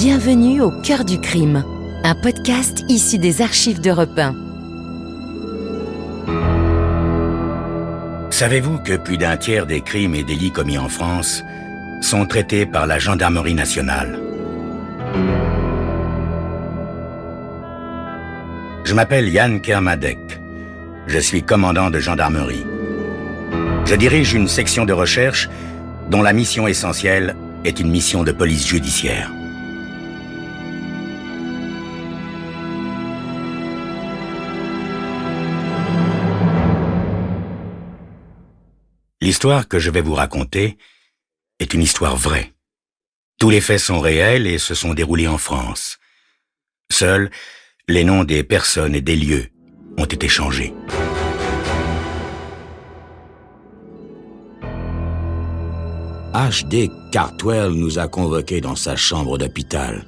Bienvenue au cœur du crime, un podcast issu des archives d'Europe 1. Savez-vous que plus d'un tiers des crimes et délits commis en France sont traités par la gendarmerie nationale? Je m'appelle Yann Kermadec. Je suis commandant de gendarmerie. Je dirige une section de recherche dont la mission essentielle est une mission de police judiciaire. L'histoire que je vais vous raconter est une histoire vraie. Tous les faits sont réels et se sont déroulés en France. Seuls, les noms des personnes et des lieux ont été changés. H.D. Cartwell nous a convoqués dans sa chambre d'hôpital,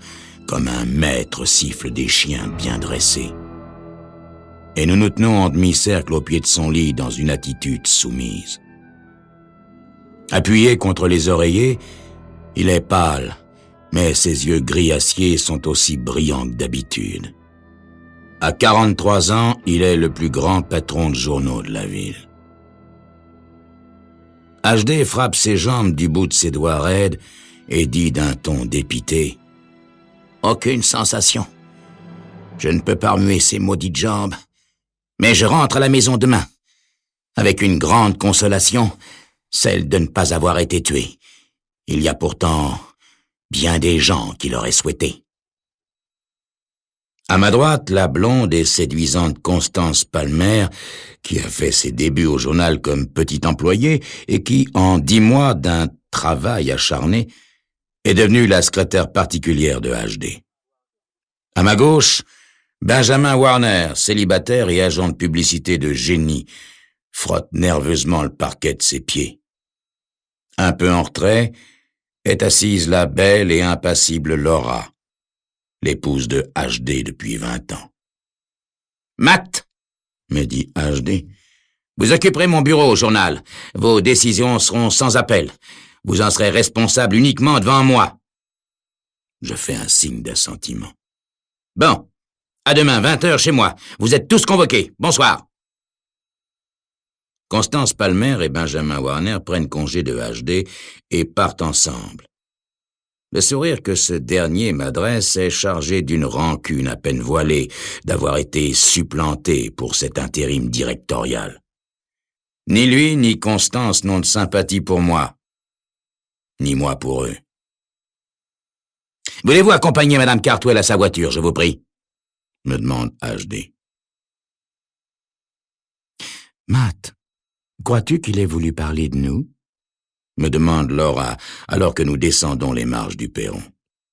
comme un maître siffle des chiens bien dressés. Et nous nous tenons en demi-cercle au pied de son lit dans une attitude soumise. Appuyé contre les oreillers, il est pâle, mais ses yeux gris acier sont aussi brillants que d'habitude. À 43 ans, il est le plus grand patron de journaux de la ville. H.D. frappe ses jambes du bout de ses doigts raides et dit d'un ton dépité: « Aucune sensation. Je ne peux pas remuer ces maudites jambes, mais je rentre à la maison demain, avec une grande consolation, celle de ne pas avoir été tué. Il y a pourtant bien des gens qui l'auraient souhaité. » À ma droite, la blonde et séduisante Constance Palmer, qui a fait ses débuts au journal comme petite employée et qui, en 10 mois d'un travail acharné, est devenue la secrétaire particulière de H.D. À ma gauche, Benjamin Warner, célibataire et agent de publicité de génie, frotte nerveusement le parquet de ses pieds. Un peu en retrait, est assise la belle et impassible Laura, l'épouse de H.D. depuis 20 ans. « Matt, » me dit H.D., « vous occuperez mon bureau au journal. Vos décisions seront sans appel. Vous en serez responsable uniquement devant moi. » Je fais un signe d'assentiment. « Bon, à demain, 20h chez moi. Vous êtes tous convoqués. Bonsoir. » Constance Palmer et Benjamin Warner prennent congé de H.D. et partent ensemble. Le sourire que ce dernier m'adresse est chargé d'une rancune à peine voilée d'avoir été supplanté pour cet intérim directorial. Ni lui ni Constance n'ont de sympathie pour moi, ni moi pour eux. « Voulez-vous accompagner Madame Cartwell à sa voiture, je vous prie ?» me demande H.D. « Matt, crois-tu qu'il ait voulu parler de nous ?» me demande Laura, alors que nous descendons les marches du perron.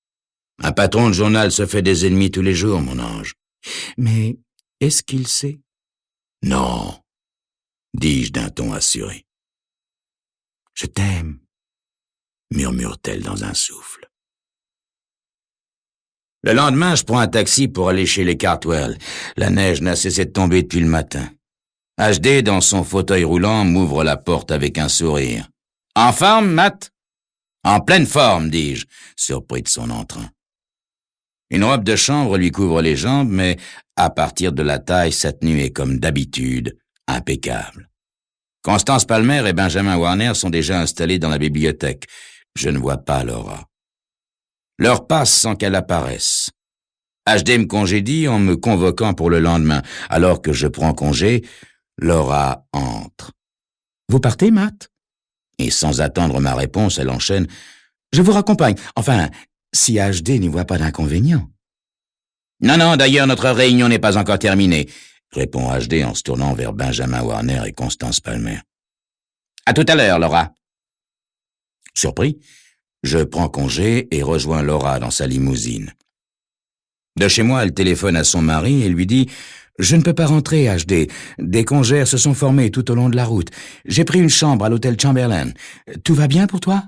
« Un patron de journal se fait des ennemis tous les jours, mon ange. »« Mais est-ce qu'il sait ?»« Non, » dis-je d'un ton assuré. « Je t'aime, » murmure-t-elle dans un souffle. Le lendemain, je prends un taxi pour aller chez les Cartwell. La neige n'a cessé de tomber depuis le matin. H.D., dans son fauteuil roulant, m'ouvre la porte avec un sourire. « En forme, Matt ?»« En pleine forme, dis-je, surpris de son entrain. Une robe de chambre lui couvre les jambes, mais à partir de la taille, sa tenue est comme d'habitude, impeccable. Constance Palmer et Benjamin Warner sont déjà installés dans la bibliothèque. Je ne vois pas Laura. L'heure passe sans qu'elle apparaisse. H.D. me congédie en me convoquant pour le lendemain. Alors que je prends congé, Laura entre. « Vous partez, Matt ?» Et sans attendre ma réponse, elle enchaîne. « Je vous raccompagne. Enfin, si H.D. n'y voit pas d'inconvénient. »« Non, d'ailleurs, notre réunion n'est pas encore terminée, » répond H.D. en se tournant vers Benjamin Warner et Constance Palmer. « À tout à l'heure, Laura. » Surpris, je prends congé et rejoins Laura dans sa limousine. De chez moi, elle téléphone à son mari et lui dit « Je ne peux pas rentrer, H.D. Des congères se sont formés tout au long de la route. J'ai pris une chambre à l'hôtel Chamberlain. Tout va bien pour toi ?»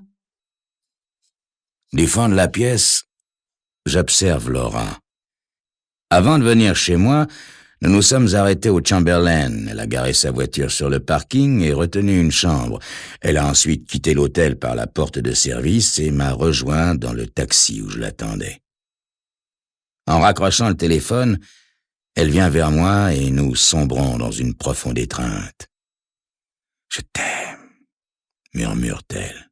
Du fond de la pièce, j'observe Laura. Avant de venir chez moi, nous nous sommes arrêtés au Chamberlain. Elle a garé sa voiture sur le parking et retenu une chambre. Elle a ensuite quitté l'hôtel par la porte de service et m'a rejoint dans le taxi où je l'attendais. En raccrochant le téléphone, elle vient vers moi et nous sombrons dans une profonde étreinte. « Je t'aime », murmure-t-elle.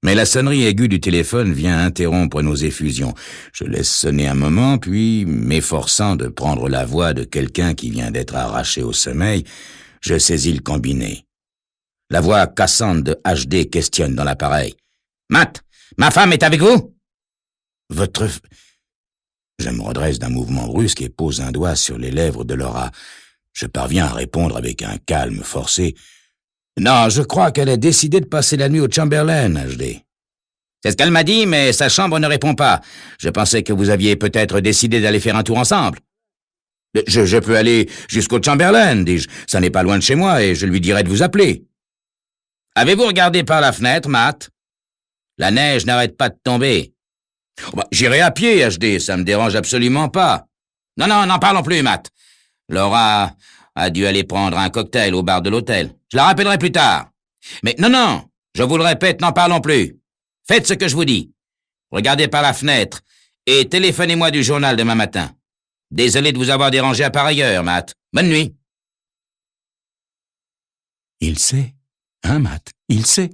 Mais la sonnerie aiguë du téléphone vient interrompre nos effusions. Je laisse sonner un moment, puis, m'efforçant de prendre la voix de quelqu'un qui vient d'être arraché au sommeil, je saisis le combiné. La voix cassante de HD questionne dans l'appareil. « Matt, ma femme est avec vous ?»« Votre... » Je me redresse d'un mouvement brusque et pose un doigt sur les lèvres de Laura. Je parviens à répondre avec un calme forcé. « Non, je crois qu'elle a décidé de passer la nuit au Chamberlain, HD. » « C'est ce qu'elle m'a dit, mais sa chambre ne répond pas. Je pensais que vous aviez peut-être décidé d'aller faire un tour ensemble. »« Je peux aller jusqu'au Chamberlain, dis-je. Ça n'est pas loin de chez moi et je lui dirai de vous appeler. »« Avez-vous regardé par la fenêtre, Matt? La neige n'arrête pas de tomber. »« J'irai à pied, HD, ça me dérange absolument pas. »« Non, n'en parlons plus, Matt. Laura a dû aller prendre un cocktail au bar de l'hôtel. Je la rappellerai plus tard. Mais non, je vous le répète, n'en parlons plus. Faites ce que je vous dis. Regardez par la fenêtre et téléphonez-moi du journal demain matin. Désolé de vous avoir dérangé à pareille heure, Matt. Bonne nuit. » « Il sait, hein, Matt, il sait, »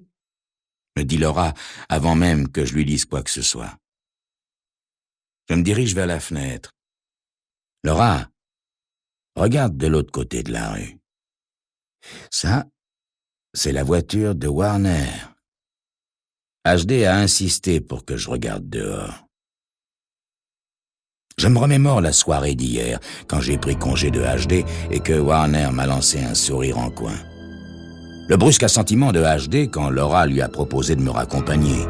me dit Laura avant même que je lui dise quoi que ce soit. Je me dirige vers la fenêtre. « Laura, regarde de l'autre côté de la rue. Ça, c'est la voiture de Warner. HD a insisté pour que je regarde dehors. Je me remémore la soirée d'hier, quand j'ai pris congé de HD et que Warner m'a lancé un sourire en coin. Le brusque assentiment de HD quand Laura lui a proposé de me raccompagner.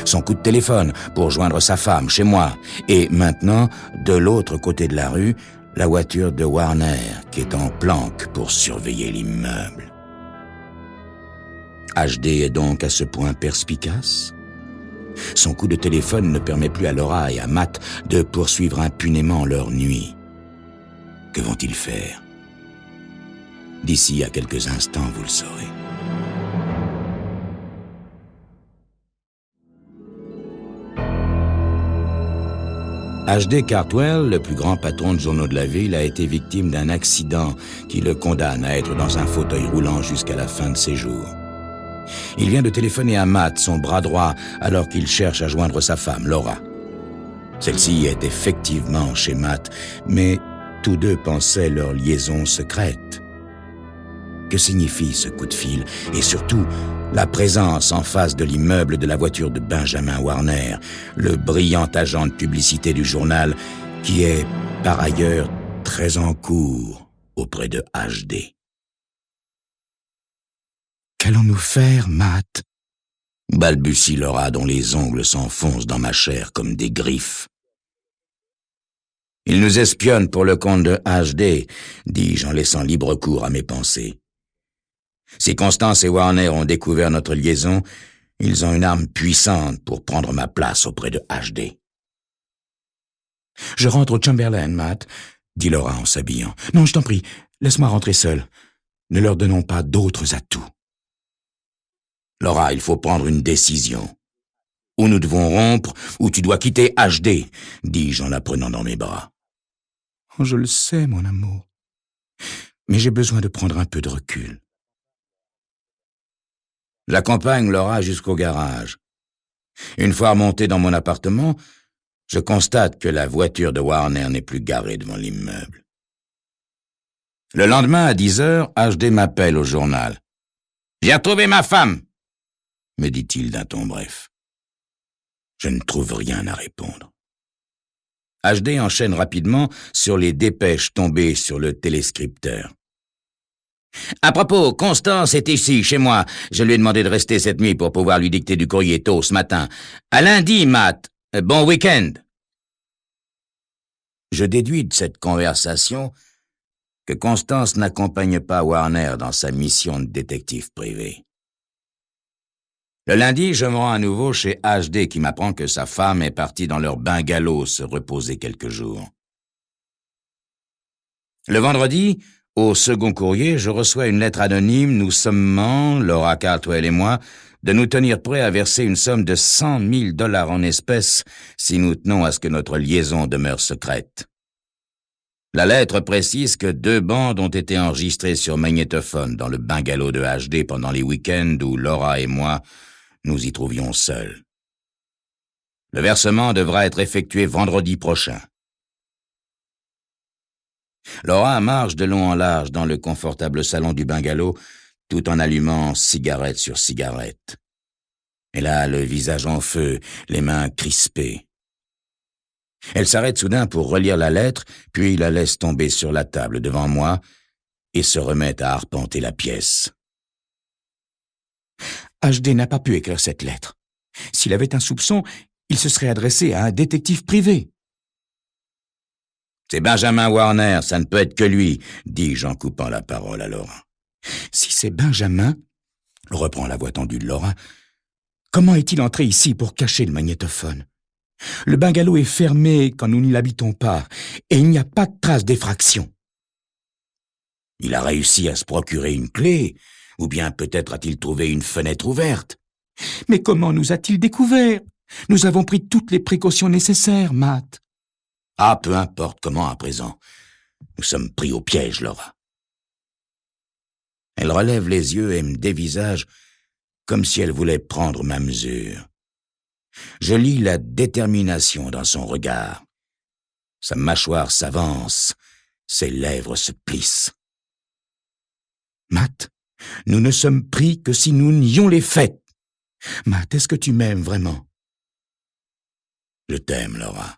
Son coup de téléphone pour joindre sa femme chez moi. Et maintenant, de l'autre côté de la rue, la voiture de Warner qui est en planque pour surveiller l'immeuble. HD est donc à ce point perspicace? Son coup de téléphone ne permet plus à Laura et à Matt de poursuivre impunément leur nuit. Que vont-ils faire? D'ici à quelques instants, vous le saurez. HD Cartwell, le plus grand patron de journaux de la ville, a été victime d'un accident qui le condamne à être dans un fauteuil roulant jusqu'à la fin de ses jours. Il vient de téléphoner à Matt, son bras droit, alors qu'il cherche à joindre sa femme, Laura. Celle-ci est effectivement chez Matt, mais tous deux pensaient leur liaison secrète. Que signifie ce coup de fil? Et surtout, la présence en face de l'immeuble de la voiture de Benjamin Warner, le brillant agent de publicité du journal, qui est, par ailleurs, très en cours auprès de HD. Qu'allons-nous faire, Matt? Balbutie Laura dont les ongles s'enfoncent dans ma chair comme des griffes. Il nous espionne pour le compte de HD, dis-je en laissant libre cours à mes pensées. Si Constance et Warner ont découvert notre liaison, ils ont une arme puissante pour prendre ma place auprès de HD. « Je rentre au Chamberlain, Matt, » dit Laura en s'habillant. « Non, je t'en prie, laisse-moi rentrer seule. Ne leur donnons pas d'autres atouts. » « Laura, il faut prendre une décision. Ou nous devons rompre, ou tu dois quitter HD, » dis-je en la prenant dans mes bras. « Oh, je le sais, mon amour. Mais j'ai besoin de prendre un peu de recul. » J'accompagne Laura jusqu'au garage. Une fois remontée dans mon appartement, je constate que la voiture de Warner n'est plus garée devant l'immeuble. Le lendemain, à 10h, HD m'appelle au journal. « J'ai retrouvé ma femme !» me dit-il d'un ton bref. Je ne trouve rien à répondre. HD enchaîne rapidement sur les dépêches tombées sur le téléscripteur. « À propos, Constance est ici, chez moi. Je lui ai demandé de rester cette nuit pour pouvoir lui dicter du courrier tôt ce matin. À lundi, Matt. Bon week-end. » Je déduis de cette conversation que Constance n'accompagne pas Warner dans sa mission de détective privé. Le lundi, je me rends à nouveau chez HD qui m'apprend que sa femme est partie dans leur bungalow se reposer quelques jours. Le vendredi, Au second courrier, je reçois une lettre anonyme nous sommant, Laura Cartwell et moi, de nous tenir prêts à verser une somme de $100 000 en espèces si nous tenons à ce que notre liaison demeure secrète. La lettre précise que 2 bandes ont été enregistrées sur magnétophone dans le bungalow de HD pendant les week-ends où Laura et moi nous y trouvions seuls. Le versement devra être effectué vendredi prochain. Laura marche de long en large dans le confortable salon du bungalow, tout en allumant cigarette sur cigarette. Elle a le visage en feu, les mains crispées. Elle s'arrête soudain pour relire la lettre, puis la laisse tomber sur la table devant moi et se remet à arpenter la pièce. HD n'a pas pu écrire cette lettre. S'il avait un soupçon, il se serait adressé à un détective privé. « C'est Benjamin Warner, ça ne peut être que lui », dis-je en coupant la parole à Laura. « Si c'est Benjamin, » reprend la voix tendue de Laura, « comment est-il entré ici pour cacher le magnétophone ? Le bungalow est fermé quand nous n'y l'habitons pas, et il n'y a pas de trace d'effraction. » Il a réussi à se procurer une clé, ou bien peut-être a-t-il trouvé une fenêtre ouverte. « Mais comment nous a-t-il découvert ? Nous avons pris toutes les précautions nécessaires, Matt. » Ah, peu importe comment à présent. Nous sommes pris au piège, Laura. Elle relève les yeux et me dévisage comme si elle voulait prendre ma mesure. Je lis la détermination dans son regard. Sa mâchoire s'avance, ses lèvres se plissent. « Matt, nous ne sommes pris que si nous nions les faits. Matt, est-ce que tu m'aimes vraiment? » « Je t'aime, Laura, »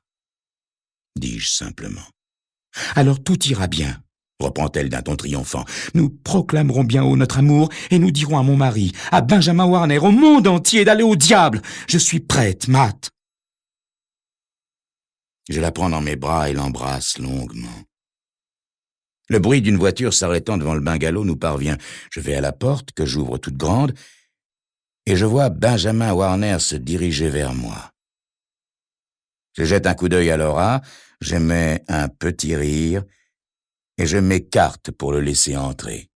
dis-je simplement. « Alors tout ira bien, » reprend-elle d'un ton triomphant. « Nous proclamerons bien haut notre amour et nous dirons à mon mari, à Benjamin Warner, au monde entier d'aller au diable. Je suis prête, Matt. » Je la prends dans mes bras et l'embrasse longuement. Le bruit d'une voiture s'arrêtant devant le bungalow nous parvient. Je vais à la porte, que j'ouvre toute grande, et je vois Benjamin Warner se diriger vers moi. Je jette un coup d'œil à Laura, j'émets un petit rire, et je m'écarte pour le laisser entrer.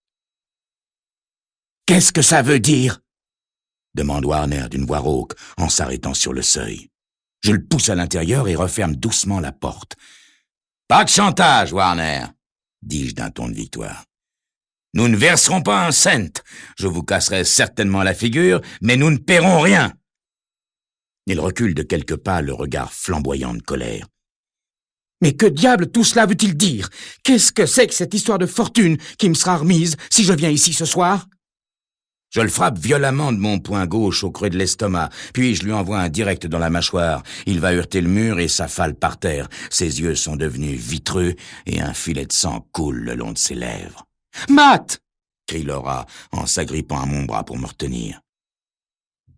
« Qu'est-ce que ça veut dire ?» demande Warner d'une voix rauque en s'arrêtant sur le seuil. Je le pousse à l'intérieur et referme doucement la porte. « Pas de chantage, Warner !» dis-je d'un ton de victoire. « Nous ne verserons pas un cent. Je vous casserai certainement la figure, mais nous ne paierons rien. » Il recule de quelques pas, le regard flamboyant de colère. « Mais que diable tout cela veut-il dire? Qu'est-ce que c'est que cette histoire de fortune qui me sera remise si je viens ici ce soir ?» Je le frappe violemment de mon poing gauche au creux de l'estomac, puis je lui envoie un direct dans la mâchoire. Il va heurter le mur et s'affale par terre. Ses yeux sont devenus vitreux et un filet de sang coule le long de ses lèvres. « Matt !» crie Laura en s'agrippant à mon bras pour me retenir.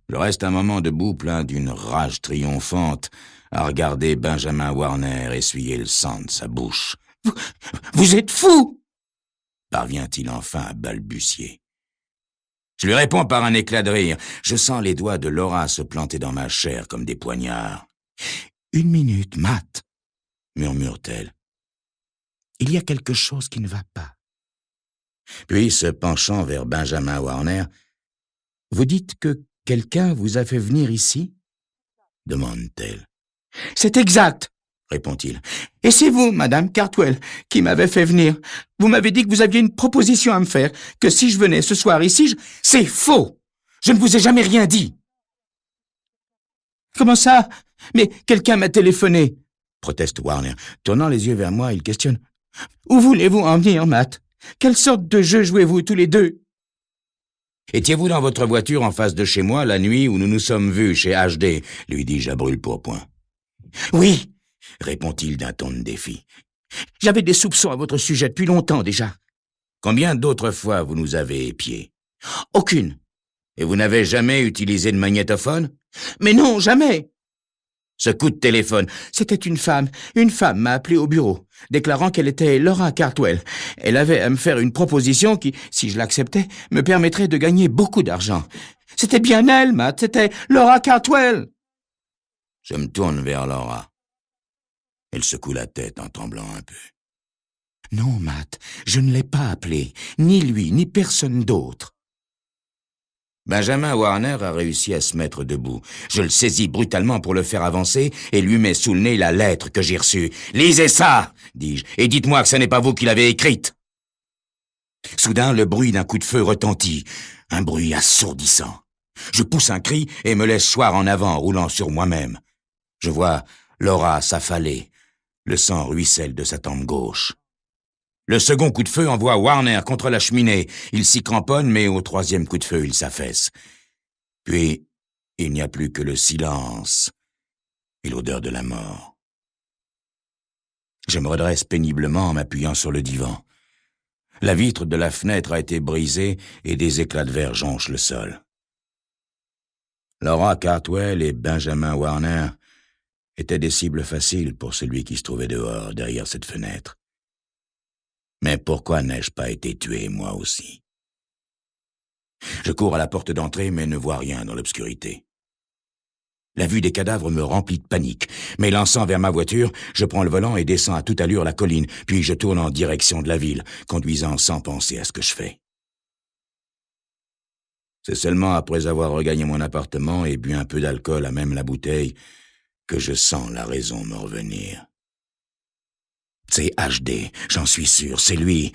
Je reste un moment debout plein d'une rage triomphante à regarder Benjamin Warner essuyer le sang de sa bouche. « Vous êtes fou !» parvient-il enfin à balbutier. Je lui réponds par un éclat de rire. Je sens les doigts de Laura se planter dans ma chair comme des poignards. « Une minute, Matt, » murmure-t-elle. « Il y a quelque chose qui ne va pas. » Puis, se penchant vers Benjamin Warner, « Vous dites que quelqu'un vous a fait venir ici ?» demande-t-elle. « C'est exact, » répond-il. « Et c'est vous, Madame Cartwell, qui m'avez fait venir. Vous m'avez dit que vous aviez une proposition à me faire, que si je venais ce soir ici, C'est faux! Je ne vous ai jamais rien dit. »« Comment ça? Mais quelqu'un m'a téléphoné, » proteste Warner. Tournant les yeux vers moi, il questionne. « Où voulez-vous en venir, Matt? Quelle sorte de jeu jouez-vous tous les deux? » « Étiez-vous dans votre voiture en face de chez moi la nuit où nous nous sommes vus chez HD ?» lui dis-je à brûle-pourpoint. « Oui, » répond-il d'un ton de défi. « J'avais des soupçons à votre sujet depuis longtemps déjà. »« Combien d'autres fois vous nous avez épiés ?»« Aucune. »« Et vous n'avez jamais utilisé de magnétophone ?»« Mais non, jamais !»« Ce coup de téléphone, c'était une femme. Une femme m'a appelé au bureau, déclarant qu'elle était Laura Cartwell. Elle avait à me faire une proposition qui, si je l'acceptais, me permettrait de gagner beaucoup d'argent. C'était bien elle, Matt, c'était Laura Cartwell. » Je me tourne vers Laura. Elle secoue la tête en tremblant un peu. Non, Matt, je ne l'ai pas appelé. Ni lui, ni personne d'autre. Benjamin Warner a réussi à se mettre debout. Je le saisis brutalement pour le faire avancer et lui mets sous le nez la lettre que j'ai reçue. « Lisez ça !» dis-je, « et dites-moi que ce n'est pas vous qui l'avez écrite !» Soudain, le bruit d'un coup de feu retentit, un bruit assourdissant. Je pousse un cri et me laisse choir en avant, roulant sur moi-même. Je vois Laura s'affaler. Le sang ruisselle de sa tempe gauche. Le second coup de feu envoie Warner contre la cheminée. Il s'y cramponne, mais au troisième coup de feu, il s'affaisse. Puis, il n'y a plus que le silence et l'odeur de la mort. Je me redresse péniblement en m'appuyant sur le divan. La vitre de la fenêtre a été brisée et des éclats de verre jonchent le sol. Laura Cartwell et Benjamin Warner étaient des cibles faciles pour celui qui se trouvait dehors, derrière cette fenêtre. Mais pourquoi n'ai-je pas été tué, moi aussi? Je cours à la porte d'entrée, mais ne vois rien dans l'obscurité. La vue des cadavres me remplit de panique. M'élançant vers ma voiture, je prends le volant et descends à toute allure la colline, puis je tourne en direction de la ville, conduisant sans penser à ce que je fais. C'est seulement après avoir regagné mon appartement et bu un peu d'alcool à même la bouteille que je sens la raison me revenir. C'est HD, j'en suis sûr, c'est lui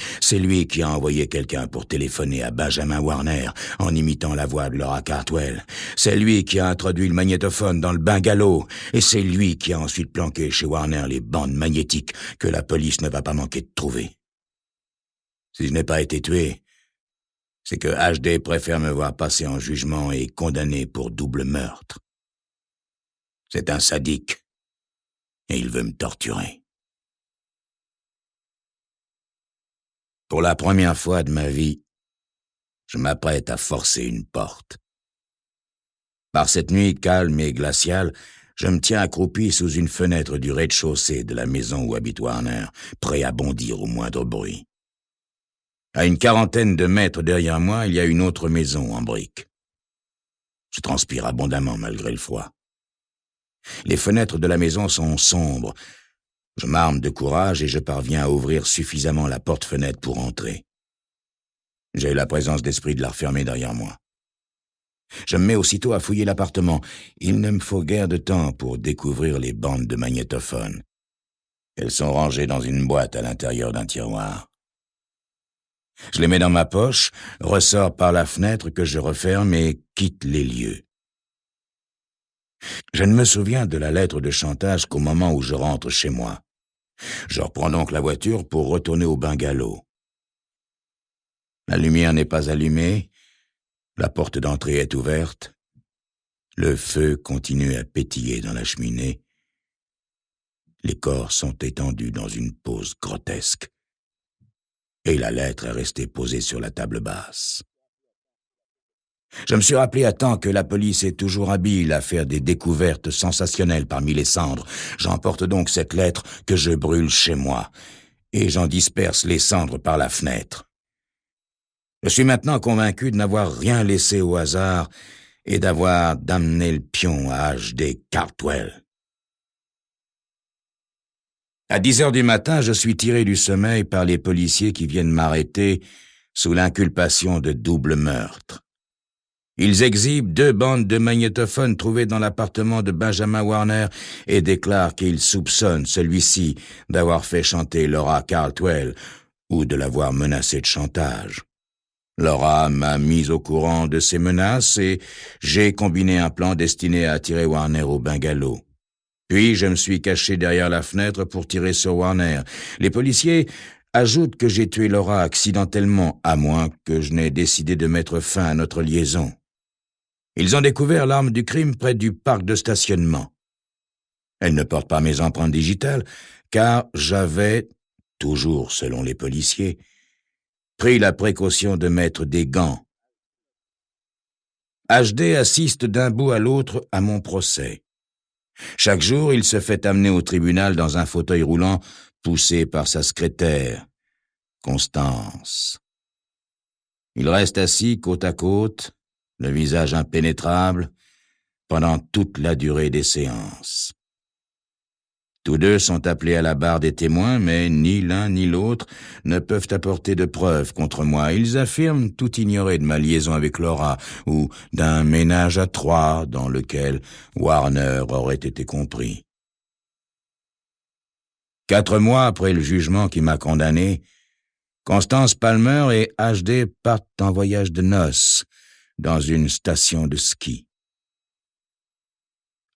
qui a envoyé quelqu'un pour téléphoner à Benjamin Warner en imitant la voix de Laura Cartwell. C'est lui qui a introduit le magnétophone dans le bungalow, et c'est lui qui a ensuite planqué chez Warner les bandes magnétiques que la police ne va pas manquer de trouver. Si je n'ai pas été tué, c'est que HD préfère me voir passer en jugement et condamné pour double meurtre. C'est un sadique, et il veut me torturer. Pour la première fois de ma vie, je m'apprête à forcer une porte. Par cette nuit calme et glaciale, je me tiens accroupi sous une fenêtre du rez-de-chaussée de la maison où habite Warner, prêt à bondir au moindre bruit. À une quarantaine de mètres derrière moi, il y a une autre maison en briques. Je transpire abondamment malgré le froid. Les fenêtres de la maison sont sombres. Je m'arme de courage et je parviens à ouvrir suffisamment la porte-fenêtre pour entrer. J'ai eu la présence d'esprit de la refermer derrière moi. Je me mets aussitôt à fouiller l'appartement. Il ne me faut guère de temps pour découvrir les bandes de magnétophone. Elles sont rangées dans une boîte à l'intérieur d'un tiroir. Je les mets dans ma poche, ressors par la fenêtre que je referme et quitte les lieux. Je ne me souviens de la lettre de chantage qu'au moment où je rentre chez moi. Je reprends donc la voiture pour retourner au bungalow. La lumière n'est pas allumée, la porte d'entrée est ouverte, le feu continue à pétiller dans la cheminée, les corps sont étendus dans une pose grotesque, et la lettre est restée posée sur la table basse. Je me suis rappelé à temps que la police est toujours habile à faire des découvertes sensationnelles parmi les cendres. J'emporte donc cette lettre que je brûle chez moi, et j'en disperse les cendres par la fenêtre. Je suis maintenant convaincu de n'avoir rien laissé au hasard et d'avoir damné le pion à HD Cartwell. À 10h du matin, je suis tiré du sommeil par les policiers qui viennent m'arrêter sous l'inculpation de double meurtre. Ils exhibent 2 bandes de magnétophone trouvées dans l'appartement de Benjamin Warner et déclarent qu'ils soupçonnent celui-ci d'avoir fait chanter Laura Cartwell ou de l'avoir menacée de chantage. Laura m'a mis au courant de ces menaces et j'ai combiné un plan destiné à attirer Warner au bungalow. Puis je me suis caché derrière la fenêtre pour tirer sur Warner. Les policiers ajoutent que j'ai tué Laura accidentellement, à moins que je n'ai décidé de mettre fin à notre liaison. Ils ont découvert l'arme du crime près du parc de stationnement. Elle ne porte pas mes empreintes digitales, car j'avais, toujours selon les policiers, pris la précaution de mettre des gants. HD assiste d'un bout à l'autre à mon procès. Chaque jour, il se fait amener au tribunal dans un fauteuil roulant poussé par sa secrétaire, Constance. Il reste assis côte à côte, le visage impénétrable, pendant toute la durée des séances. Tous deux sont appelés à la barre des témoins, mais ni l'un ni l'autre ne peuvent apporter de preuves contre moi. Ils affirment tout ignorer de ma liaison avec Laura ou d'un ménage à trois dans lequel Warner aurait été compris. 4 mois après le jugement qui m'a condamné, Constance Palmer et HD partent en voyage de noces dans une station de ski.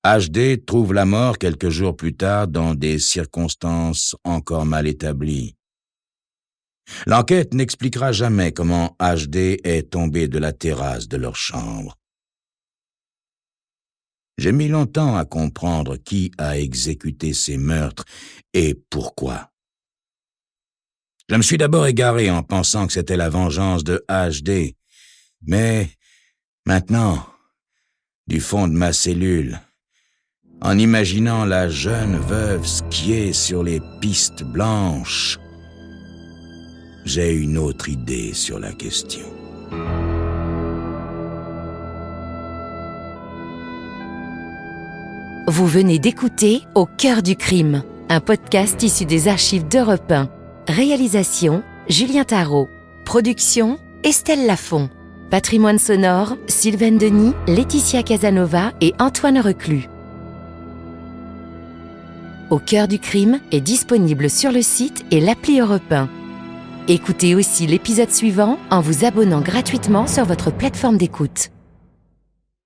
HD trouve la mort quelques jours plus tard dans des circonstances encore mal établies. L'enquête n'expliquera jamais comment HD est tombé de la terrasse de leur chambre. J'ai mis longtemps à comprendre qui a exécuté ces meurtres et pourquoi. Je me suis d'abord égaré en pensant que c'était la vengeance de HD, mais maintenant, du fond de ma cellule, en imaginant la jeune veuve skier sur les pistes blanches, j'ai une autre idée sur la question. Vous venez d'écouter Au cœur du crime, un podcast issu des archives d'Europe 1. Réalisation, Julien Tarot. Production, Estelle Lafont. Patrimoine sonore, Sylvaine Denis, Laetitia Casanova et Antoine Reclus. Au cœur du crime est disponible sur le site et l'appli Europe 1. Écoutez aussi l'épisode suivant en vous abonnant gratuitement sur votre plateforme d'écoute.